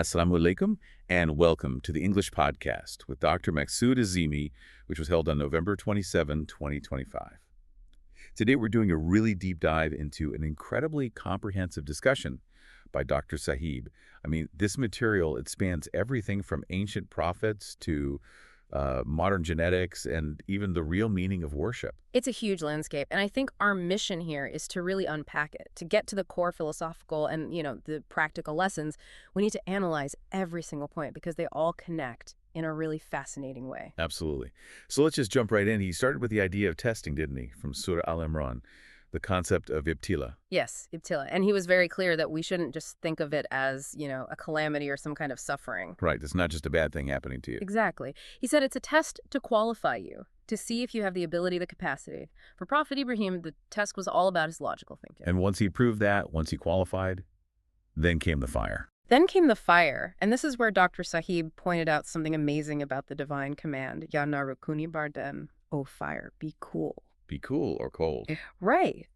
Assalamu alaikum, and welcome to the English podcast with Dr. Maqsood Azeemi, which was held on November 27, 2025. Today, we're doing a really deep dive into an incredibly comprehensive discussion by Dr. Sahib. I mean, this material, it spans everything from ancient prophets to modern genetics and even the real meaning of worship. It's a huge landscape, and I think our mission here is to really unpack it. To get to the core philosophical and, the practical lessons, we need to analyze every single point because they all connect in a really fascinating way. Absolutely. So let's just jump right in. He started with the idea of testing, didn't he, from Surah Al-Imran, the concept of ibtila. Yes, ibtila. And he was very clear that we shouldn't just think of it as, a calamity or some kind of suffering. Right, it's not just a bad thing happening to you. Exactly. He said it's a test to qualify you, to see if you have the ability, the capacity. For Prophet Ibrahim, the test was all about his logical thinking. And once he proved that, once he qualified, then came the fire. Then came the fire, and this is where Dr. Sahib pointed out something amazing about the divine command, Ya naru kuni bardan, O fire, be cool. Be cool or cold. Right.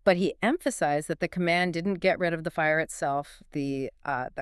But he emphasized that the command didn't get rid of the fire itself. The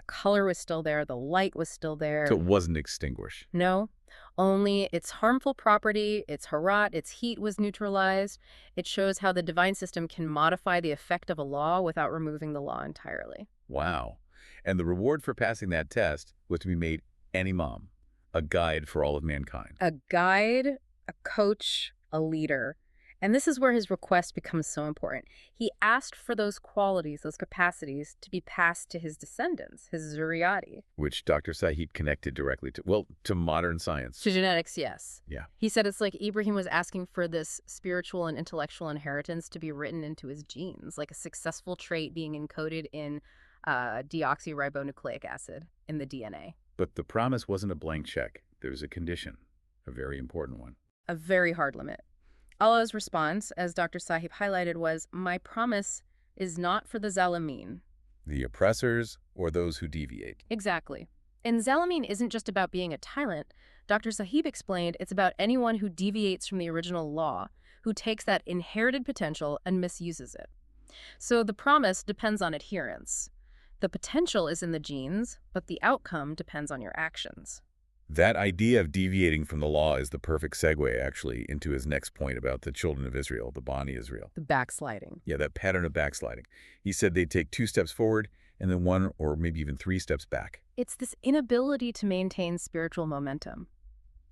color was still there. The light was still there. So it wasn't extinguished. No, only its harmful property, its harat, its heat was neutralized. It shows how the divine system can modify the effect of a law without removing the law entirely. Wow. And the reward for passing that test was to be made an imam, a guide for all of mankind. A guide, a coach, a leader. And this is where his request becomes so important. He asked for those qualities, those capacities, to be passed to his descendants, his zuriyati. Which Dr. Sahib connected directly to modern science. To genetics, yes. Yeah. He said it's like Ibrahim was asking for this spiritual and intellectual inheritance to be written into his genes, like a successful trait being encoded in deoxyribonucleic acid in the DNA. But the promise wasn't a blank check. There was a condition, a very important one. A very hard limit. Allah's response, as Dr. Sahib highlighted, was, my promise is not for the zalimin. The oppressors or those who deviate. Exactly. And zalimin isn't just about being a tyrant. Dr. Sahib explained it's about anyone who deviates from the original law, who takes that inherited potential and misuses it. So the promise depends on adherence. The potential is in the genes, but the outcome depends on your actions. That idea of deviating from the law is the perfect segue, actually, into his next point about the children of Israel, the Bani Israel. The backsliding. Yeah, that pattern of backsliding. He said they'd take 2 steps forward and then 1 or maybe even 3 steps back. It's this inability to maintain spiritual momentum.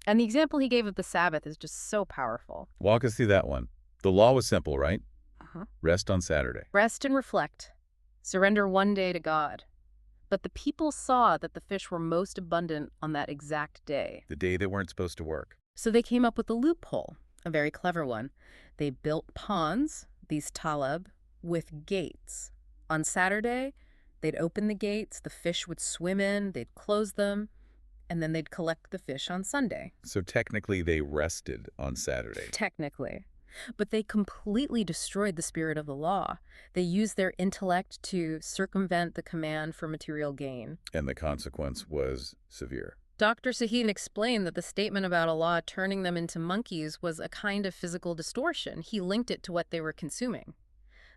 And the example he gave of the Sabbath is just so powerful. Walk us through that one. The law was simple, right? Uh-huh. Rest on Saturday. Rest and reflect. Surrender one day to God. But the people saw that the fish were most abundant on that exact day. The day they weren't supposed to work. So they came up with a loophole, a very clever one. They built ponds, these talab, with gates. On Saturday, they'd open the gates, the fish would swim in, they'd close them, and then they'd collect the fish on Sunday. So technically they rested on Saturday. Technically. But they completely destroyed the spirit of the law. They used their intellect to circumvent the command for material gain. And the consequence was severe. Dr. Sahib explained that the statement about Allah turning them into monkeys was a kind of physical distortion. He linked it to what they were consuming.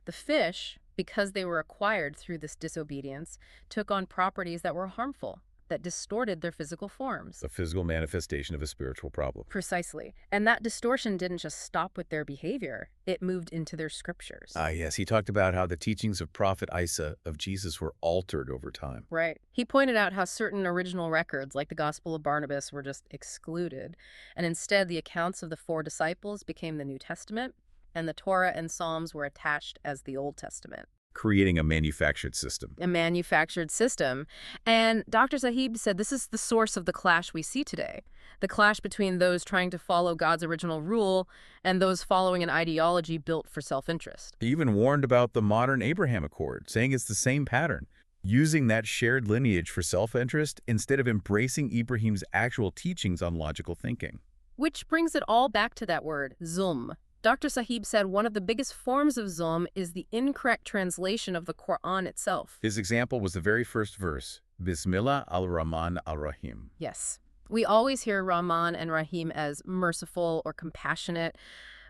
The fish, because they were acquired through this disobedience, took on properties that were harmful, that distorted their physical forms. A physical manifestation of a spiritual problem. Precisely. And that distortion didn't just stop with their behavior. It moved into their scriptures. Yes. He talked about how the teachings of Prophet Isa, of Jesus, were altered over time. Right. He pointed out how certain original records, like the Gospel of Barnabas, were just excluded. And instead, the accounts of the 4 disciples became the New Testament, and the Torah and Psalms were attached as the Old Testament. Creating a manufactured system. A manufactured system. And Dr. Sahib said this is the source of the clash we see today. The clash between those trying to follow God's original rule and those following an ideology built for self-interest. He even warned about the modern Abraham Accord, saying it's the same pattern, using that shared lineage for self-interest instead of embracing Ibrahim's actual teachings on logical thinking. Which brings it all back to that word, zulm. Dr. Sahib said one of the biggest forms of zulm is the incorrect translation of the Quran itself. His example was the very first verse, Bismillah al-Rahman al-Rahim. Yes. We always hear Rahman and Rahim as merciful or compassionate,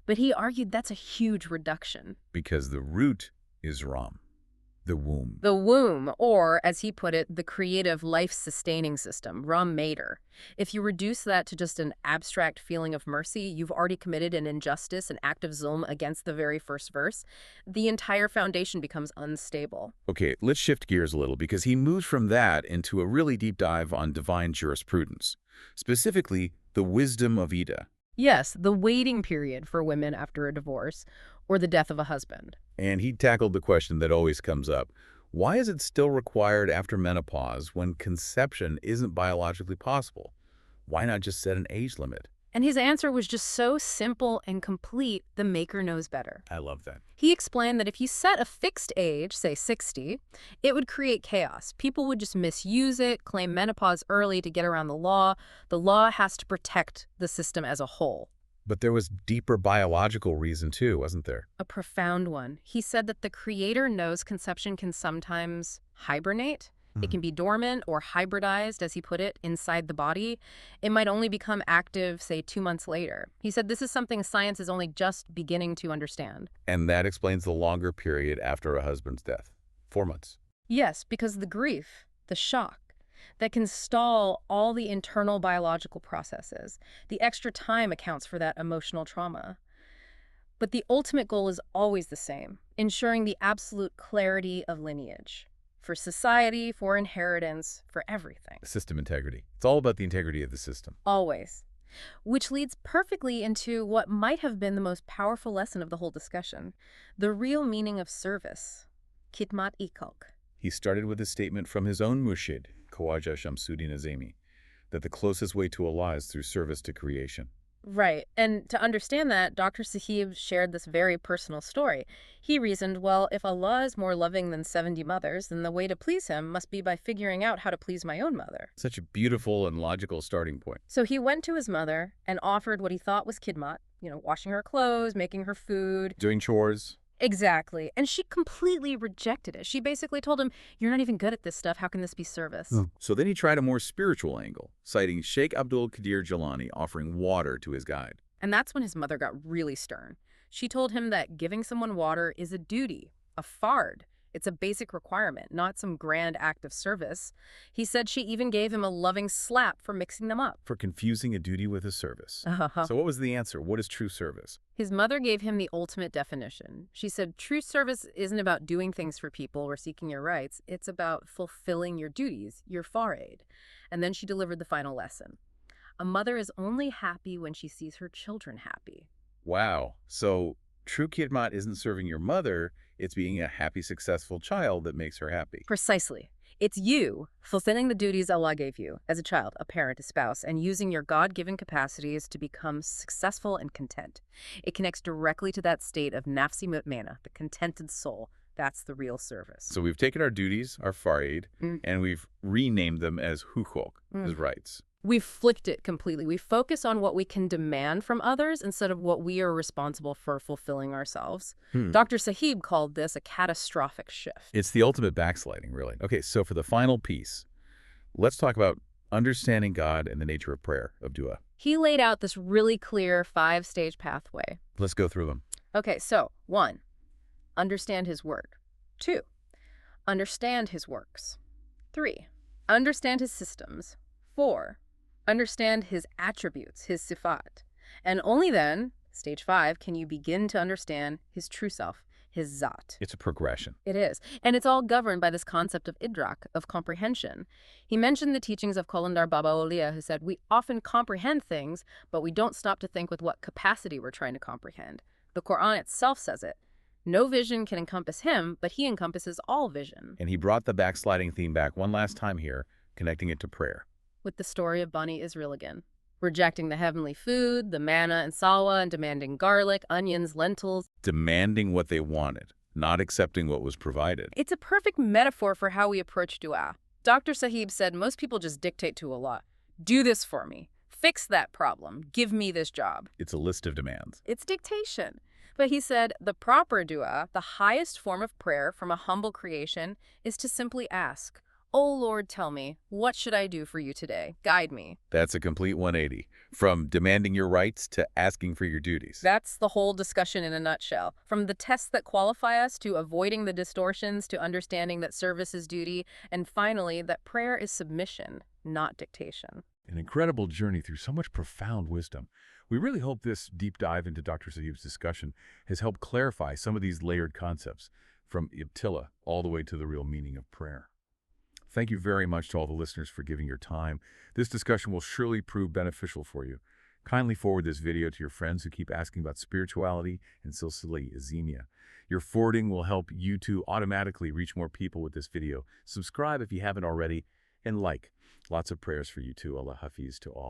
but he argued that's a huge reduction. Because the root is Ram. The womb. The womb, or, as he put it, the creative life-sustaining system, Ram Mater. If you reduce that to just an abstract feeling of mercy, you've already committed an injustice, an act of zulm against the very first verse. The entire foundation becomes unstable. Okay, let's shift gears a little because he moves from that into a really deep dive on divine jurisprudence, specifically the wisdom of Ida. Yes, the waiting period for women after a divorce or the death of a husband. And he tackled the question that always comes up. Why is it still required after menopause when conception isn't biologically possible? Why not just set an age limit? And his answer was just so simple and complete, the maker knows better. I love that. He explained that if you set a fixed age, say 60, it would create chaos. People would just misuse it, claim menopause early to get around the law. The law has to protect the system as a whole. But there was deeper biological reason too, wasn't there? A profound one. He said that the creator knows conception can sometimes hibernate. It can be dormant or hybridized, as he put it, inside the body. It might only become active, say, 2 months later. He said this is something science is only just beginning to understand. And that explains the longer period after a husband's death. 4 months. Yes, because the grief, the shock, that can stall all the internal biological processes. The extra time accounts for that emotional trauma. But the ultimate goal is always the same, ensuring the absolute clarity of lineage. For society, for inheritance, for everything. System integrity. It's all about the integrity of the system. Always. Which leads perfectly into what might have been the most powerful lesson of the whole discussion, the real meaning of service, khidmat ikok. He started with a statement from his own murshid, Khawaja Shamsuddin Azeemi, that the closest way to Allah is through service to creation. Right. And to understand that, Dr. Sahib shared this very personal story. He reasoned, well, if Allah is more loving than 70 mothers, then the way to please him must be by figuring out how to please my own mother. Such a beautiful and logical starting point. So he went to his mother and offered what he thought was khidmat, washing her clothes, making her food. Doing chores. Exactly. And she completely rejected it. She basically told him, you're not even good at this stuff. How can this be service? So then he tried a more spiritual angle, citing Sheikh Abdul Qadir Jilani offering water to his guide. And that's when his mother got really stern. She told him that giving someone water is a duty, a fard. It's a basic requirement, not some grand act of service. He said she even gave him a loving slap for mixing them up. For confusing a duty with a service. So what was the answer? What is true service? His mother gave him the ultimate definition. She said, true service isn't about doing things for people or seeking your rights. It's about fulfilling your duties, your faraid. And then she delivered the final lesson. A mother is only happy when she sees her children happy. Wow. So true khidmat isn't serving your mother, it's being a happy, successful child that makes her happy. Precisely. It's you fulfilling the duties Allah gave you as a child, a parent, a spouse, and using your God-given capacities to become successful and content. It connects directly to that state of nafsi mutmainah, the contented soul. That's the real service. So we've taken our duties, our faraid, and we've renamed them as huquq, as rights. We've flipped it completely. We focus on what we can demand from others instead of what we are responsible for fulfilling ourselves. Dr. Sahib called this a catastrophic shift. It's the ultimate backsliding, really. Okay, so for the final piece, let's talk about understanding God and the nature of prayer, of dua. He laid out this really clear 5-stage pathway. Let's go through them. Okay, so 1, understand his word. 2, understand his works. 3, understand his systems. 4, understand his attributes, his sifat. And only then, stage 5, can you begin to understand his true self, his zat. It's a progression. It is. And it's all governed by this concept of idrak, of comprehension. He mentioned the teachings of Qalandar Baba Aulia, who said, we often comprehend things, but we don't stop to think with what capacity we're trying to comprehend. The Quran itself says it. No vision can encompass him, but he encompasses all vision. And he brought the backsliding theme back one last time here, connecting it to prayer. With the story of Bani Israel again. Rejecting the heavenly food, the manna and salwa, and demanding garlic, onions, lentils. Demanding what they wanted, not accepting what was provided. It's a perfect metaphor for how we approach dua. Dr. Sahib said most people just dictate to Allah. Do this for me. Fix that problem. Give me this job. It's a list of demands. It's dictation. But he said the proper dua, the highest form of prayer from a humble creation, is to simply ask, "Oh Lord, tell me, what should I do for you today? Guide me." That's a complete 180, from demanding your rights to asking for your duties. That's the whole discussion in a nutshell. From the tests that qualify us to avoiding the distortions to understanding that service is duty, and finally, that prayer is submission, not dictation. An incredible journey through so much profound wisdom. We really hope this deep dive into Dr. Sahib's discussion has helped clarify some of these layered concepts, from Ibtila all the way to the real meaning of prayer. Thank you very much to all the listeners for giving your time. This discussion will surely prove beneficial for you. Kindly forward this video to your friends who keep asking about spirituality and silsila Azeemia. Your forwarding will help YouTube automatically reach more people with this video. Subscribe if you haven't already, and like. Lots of prayers for you too. Allah Hafiz to all.